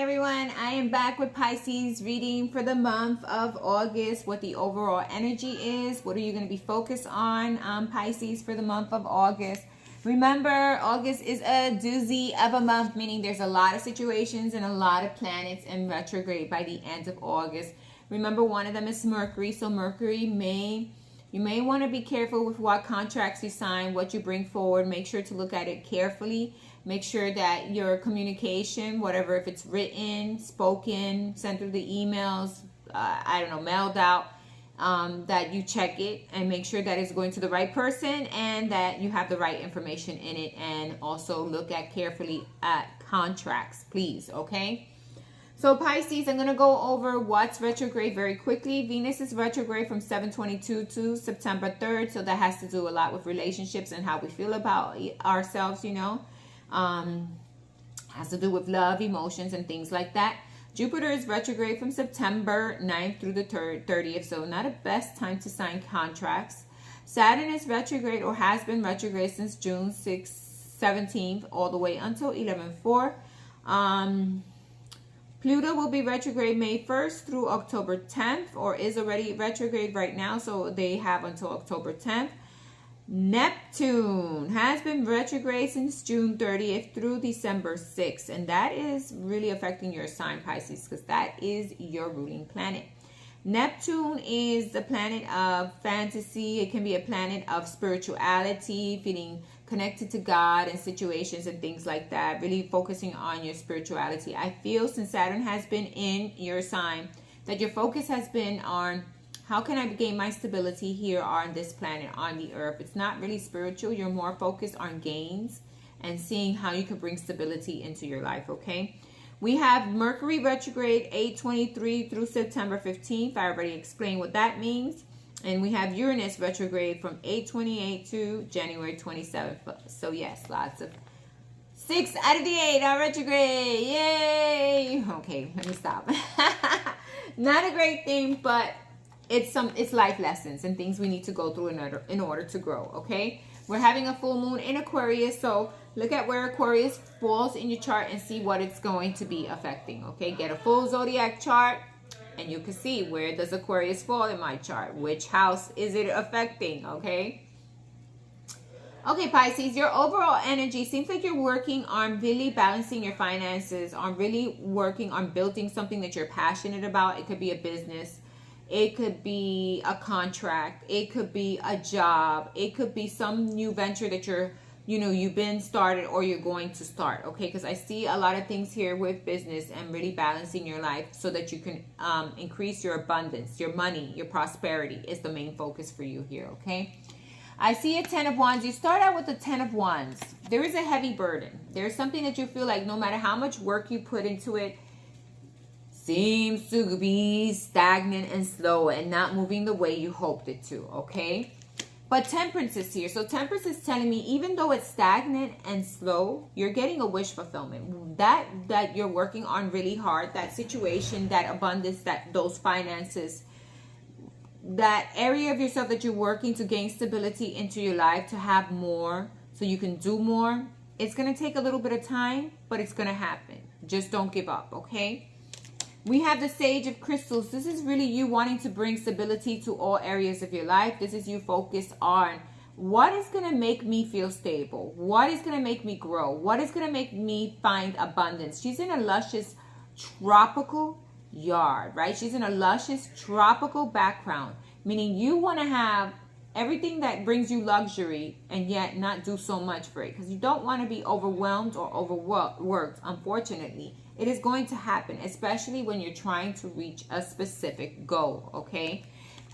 everyone. I am back with Pisces reading for the month of August, what the overall energy is. What are you going to be focused on, Pisces, for the month of August? Remember, August is a doozy of a month, meaning there's a lot of situations and a lot of planets in retrograde by the end of August. Remember, one of them is Mercury, so you may want to be careful with what contracts you sign, what you bring forward. Make sure to look at it carefully. Make sure that your communication, whatever, if it's written, spoken, sent through the emails, mailed out, that you check it and make sure that it's going to the right person and that you have the right information in it. And also look at carefully at contracts, please, okay? So Pisces, I'm going to go over what's retrograde very quickly. Venus is retrograde from 7/22 to September 3rd. So that has to do a lot with relationships and how we feel about ourselves, has to do with love, emotions, and things like that. Jupiter is retrograde from September 9th through the 30th. So not a best time to sign contracts. Saturn is retrograde or has been retrograde since June 17th all the way until 11/4. Pluto will be retrograde May 1st through October 10th, or is already retrograde right now, so they have until October 10th. Neptune has been retrograde since June 30th through December 6th, and that is really affecting your sign, Pisces, because that is your ruling planet. Neptune is the planet of fantasy. It can be a planet of spirituality, feeling connected to God and situations and things like that, really focusing on your spirituality. I feel since Saturn has been in your sign that your focus has been on how can I gain my stability here on this planet, on the earth. It's not really spiritual. You're more focused on gains and seeing how you can bring stability into your life, okay? We have Mercury retrograde 8/23 through September 15th. I already explained what that means. And we have Uranus retrograde from 8/28 to January 27th. So yes, lots of 6 out of the 8 are retrograde. Yay! Okay, let me stop. Not a great thing, but it's life lessons and things we need to go through in order to grow, okay? We're having a full moon in Aquarius, so look at where Aquarius falls in your chart and see what it's going to be affecting, okay? Get a full zodiac chart and you can see where does Aquarius fall in my chart. Which house is it affecting, okay? Okay, Pisces, your overall energy seems like you're working on really balancing your finances, on really working on building something that you're passionate about. It could be a business. It could be a contract. It could be a job. It could be some new venture that you've been started or you're going to start, okay? Because I see a lot of things here with business and really balancing your life so that you can increase your abundance, your money, your prosperity is the main focus for you here, okay? I see a 10 of Wands. You start out with the 10 of Wands. There is a heavy burden. There's something that you feel like no matter how much work you put into it, seems to be stagnant and slow and not moving the way you hoped it to, okay? But Temperance is here. So Temperance is telling me even though it's stagnant and slow, you're getting a wish fulfillment. That you're working on really hard, that situation, that abundance, those finances, that area of yourself that you're working to gain stability into your life, to have more so you can do more. It's going to take a little bit of time, but it's going to happen. Just don't give up, okay? We have the Sage of Crystals. This is really you wanting to bring stability to all areas of your life. This is you focused on what is going to make me feel stable? What is going to make me grow? What is going to make me find abundance? She's in a luscious tropical yard, right? She's in a luscious tropical background, meaning you want to have everything that brings you luxury and yet not do so much for it because you don't want to be overwhelmed or overworked, unfortunately. It is going to happen, especially when you're trying to reach a specific goal, okay?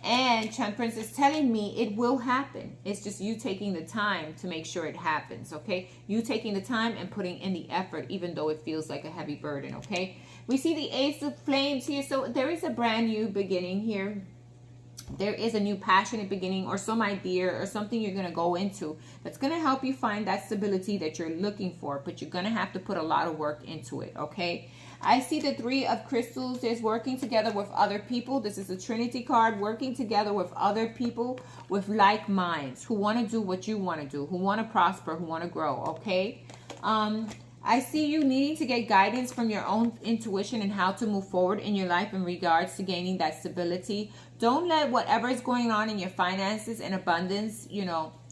And Temperance is telling me it will happen. It's just you taking the time to make sure it happens, okay? You taking the time and putting in the effort, even though it feels like a heavy burden, okay? We see the Ace of Flames here, so there is a brand new beginning here. There is a new passionate beginning or some idea or something you're going to go into that's going to help you find that stability that you're looking for, but you're going to have to put a lot of work into it, okay? I see the 3 of Crystals. There's working together with other people. This is a Trinity card, working together with other people with like minds who want to do what you want to do, who want to prosper, who want to grow, okay? I see you needing to get guidance from your own intuition and how to move forward in your life in regards to gaining that stability. Don't let whatever is going on in your finances and abundance,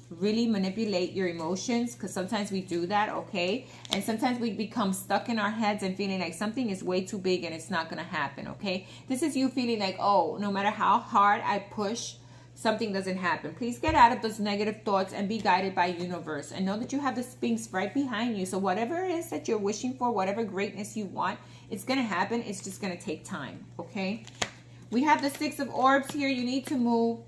really manipulate your emotions, because sometimes we do that, okay? And sometimes we become stuck in our heads and feeling like something is way too big and it's not going to happen, okay? This is you feeling like, oh, no matter how hard I push, something doesn't happen. Please get out of those negative thoughts and be guided by universe, and know that you have the Sphinx right behind you. So whatever it is that you're wishing for, whatever greatness you want, it's going to happen. It's just going to take time, okay? We have the Six of Orbs here. You need to move.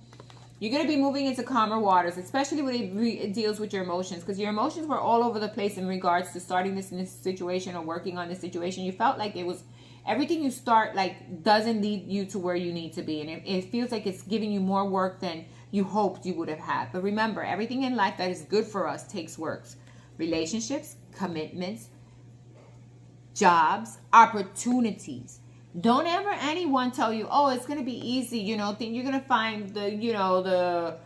You're going to be moving into calmer waters, especially when it deals with your emotions, because your emotions were all over the place in regards to starting this situation or working on this situation. You felt like it was everything you start doesn't lead you to where you need to be, and it feels like it's giving you more work than you hoped you would have had. But remember, everything in life that is good for us takes work. Relationships, commitments, jobs, opportunities. Don't ever anyone tell you, oh, it's going to be easy, think you're going to find the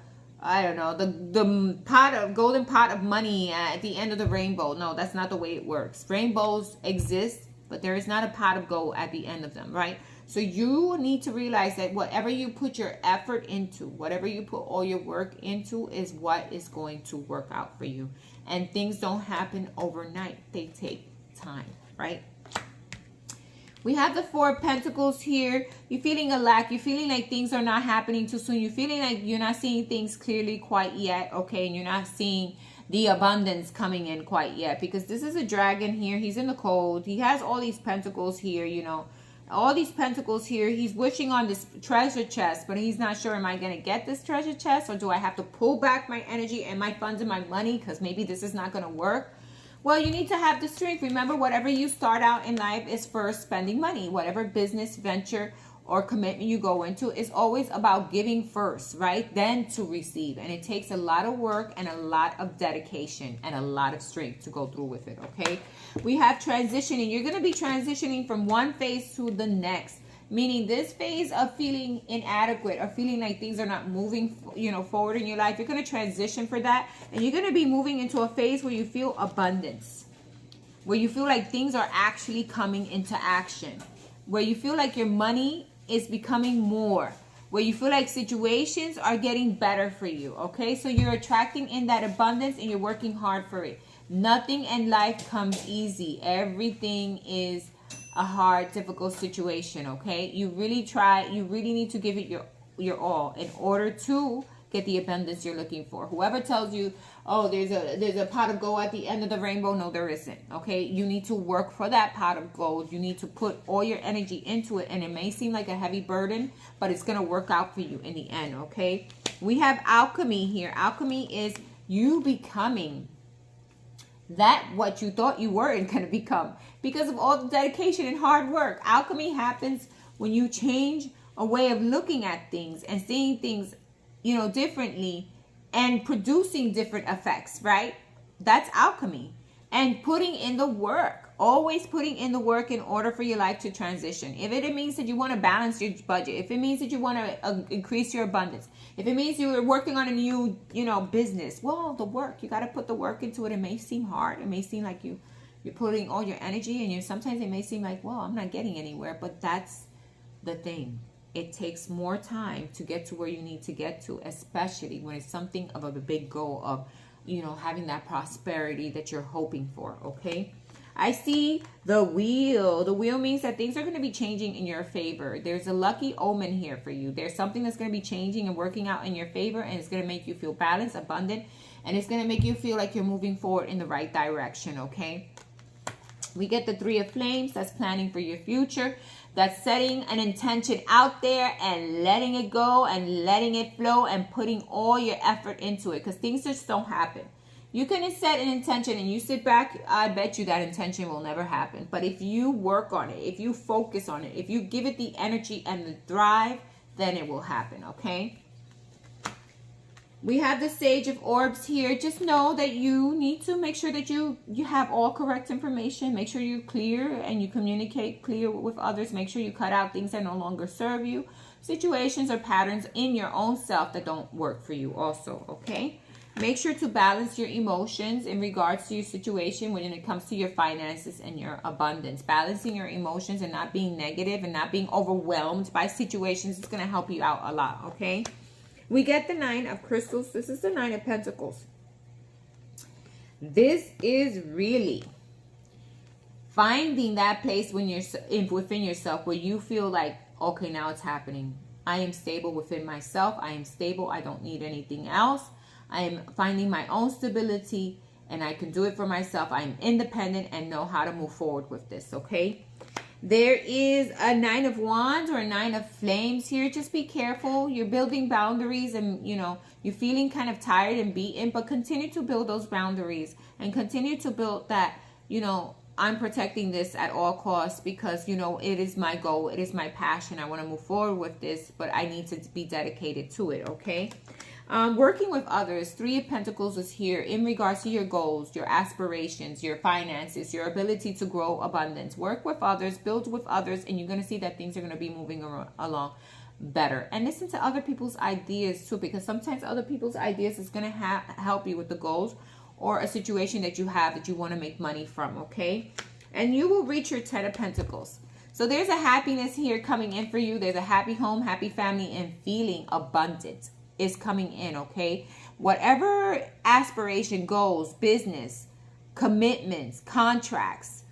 golden pot of money at the end of the rainbow. No, that's not the way it works. Rainbows exist, but there is not a pot of gold at the end of them, right? So you need to realize that whatever you put your effort into, whatever you put all your work into, is what is going to work out for you. And things don't happen overnight. They take time, right? We have the Four of Pentacles here. You're feeling a lack. You're feeling like things are not happening too soon. You're feeling like you're not seeing things clearly quite yet, okay? And you're not seeing the abundance coming in quite yet, because this is a dragon here. He's in the cold. He has all these pentacles here, all these pentacles here. He's wishing on this treasure chest, but he's not sure, am I going to get this treasure chest, or do I have to pull back my energy and my funds and my money because maybe this is not going to work? Well, you need to have the strength. Remember, whatever you start out in life is first spending money. Whatever business venture or commitment you go into is always about giving first, right? Then to receive. And it takes a lot of work and a lot of dedication and a lot of strength to go through with it, okay? We have transitioning. You're going to be transitioning from one phase to the next. Meaning this phase of feeling inadequate or feeling like things are not moving, forward in your life, you're going to transition for that. And you're going to be moving into a phase where you feel abundance, where you feel like things are actually coming into action, where you feel like your money is becoming more, where you feel like situations are getting better for you, okay? So you're attracting in that abundance and you're working hard for it. Nothing in life comes easy. Everything is a hard, difficult situation, okay? You really need to give it your all in order to get the abundance you're looking for. Whoever tells you, oh, there's a pot of gold at the end of the rainbow, no, there isn't, okay? You need to work for that pot of gold. You need to put all your energy into it, and it may seem like a heavy burden, but it's going to work out for you in the end, okay? We have alchemy here. Alchemy is you becoming that what you thought you weren't going to become because of all the dedication and hard work. Alchemy happens when you change a way of looking at things and seeing things, differently and producing different effects, right? That's alchemy. And putting in the work, always putting in the work in order for your life to transition. If it means that you want to balance your budget, if it means that you want to increase your abundance, if it means you're working on a new, business, well, the work, you got to put the work into it. It may seem hard. It may seem like you're putting all your energy, and sometimes it may seem like, well, I'm not getting anywhere, but that's the thing. It takes more time to get to where you need to get to, especially when it's something of a big goal of, having that prosperity that you're hoping for, okay? I see the wheel. The wheel means that things are going to be changing in your favor. There's a lucky omen here for you. There's something that's going to be changing and working out in your favor, and it's going to make you feel balanced, abundant, and it's going to make you feel like you're moving forward in the right direction, okay? We get the Three of Flames. That's planning for your future. That's setting an intention out there and letting it go and letting it flow and putting all your effort into it, because things just don't happen. You can set an intention and you sit back, I bet you that intention will never happen. But if you work on it, if you focus on it, if you give it the energy and the drive, then it will happen, okay? We have the Sage of Orbs here. Just know that you need to make sure that you have all correct information. Make sure you're clear and you communicate clear with others. Make sure you cut out things that no longer serve you. Situations or patterns in your own self that don't work for you also, okay? Make sure to balance your emotions in regards to your situation when it comes to your finances and your abundance. Balancing your emotions and not being negative and not being overwhelmed by situations is going to help you out a lot, okay? We get the 9 of crystals. This is the 9 of pentacles. This is really finding that place when you're within yourself where you feel like, okay, now it's happening. I am stable within myself. I am stable. I don't need anything else. I am finding my own stability and I can do it for myself. I am independent and know how to move forward with this, okay? There is a 9 of wands or a 9 of flames here. Just be careful. You're building boundaries and, you know, you're feeling kind of tired and beaten, but continue to build those boundaries and continue to build that, you know, I'm protecting this at all costs because, you know, it is my goal. It is my passion. I want to move forward with this, but I need to be dedicated to it, okay? Working with others, 3 of Pentacles is here in regards to your goals, your aspirations, your finances, your ability to grow abundance. Work with others, build with others, and you're going to see that things are going to be moving along better. And listen to other people's ideas too, because sometimes other people's ideas is going to help you with the goals or a situation that you have that you want to make money from, okay? And you will reach your 10 of Pentacles. So there's a happiness here coming in for you. There's a happy home, happy family, and feeling abundant is coming in, okay? Whatever aspiration, goals, business, commitments, contracts,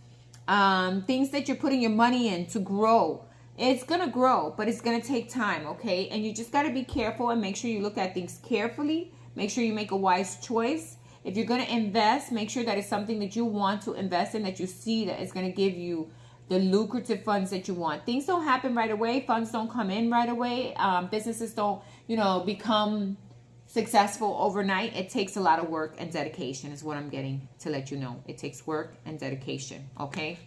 things that you're putting your money in to grow, it's going to grow, but it's going to take time, okay? And you just got to be careful and make sure you look at things carefully. Make sure you make a wise choice. If you're going to invest, make sure that it's something that you want to invest in, that you see that it's going to give you the lucrative funds that you want. Things don't happen right away. Funds don't come in right away. Businesses don't, you know, become successful overnight. It takes a lot of work and dedication is what I'm getting to let you know. It takes work and dedication, okay?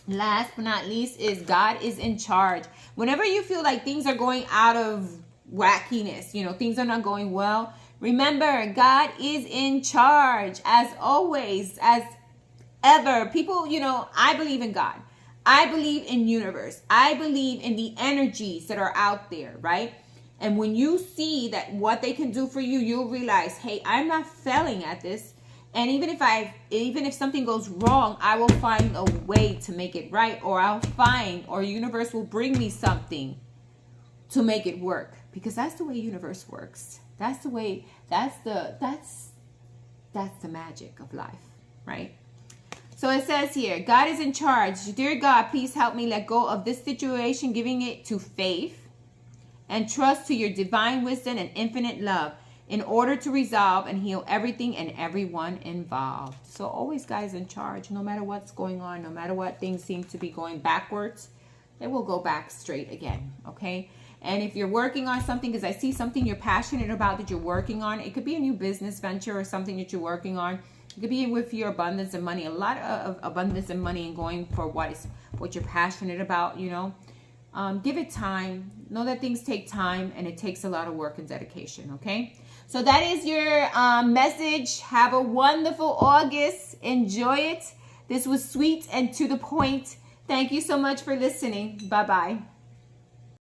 Last but not least is God is in charge. Whenever you feel like things are going out of wackiness, you know, things are not going well, remember, God is in charge as always, as ever. People, you know, I believe in God. I believe in universe. I believe in the energies that are out there, right? And when you see that what they can do for you, you'll realize, hey, I'm not failing at this. And even if something goes wrong, I will find a way to make it right, or universe will bring me something to make it work, because that's the way universe works. That's the way, that's the magic of life, right? So it says here, God is in charge. Dear God, please help me let go of this situation, giving it to faith and trust to your divine wisdom and infinite love in order to resolve and heal everything and everyone involved. So always God is in charge. No matter what's going on, no matter what things seem to be going backwards, they will go back straight again, okay? And if you're working on something, because I see something you're passionate about that you're working on, it could be a new business venture or something that you're working on. It could be with your abundance and money, a lot of abundance and money and going for what you're passionate about, you know. Give it time. Know that things take time and it takes a lot of work and dedication, okay? So that is your message. Have a wonderful August. Enjoy it. This was sweet and to the point. Thank you so much for listening. Bye-bye.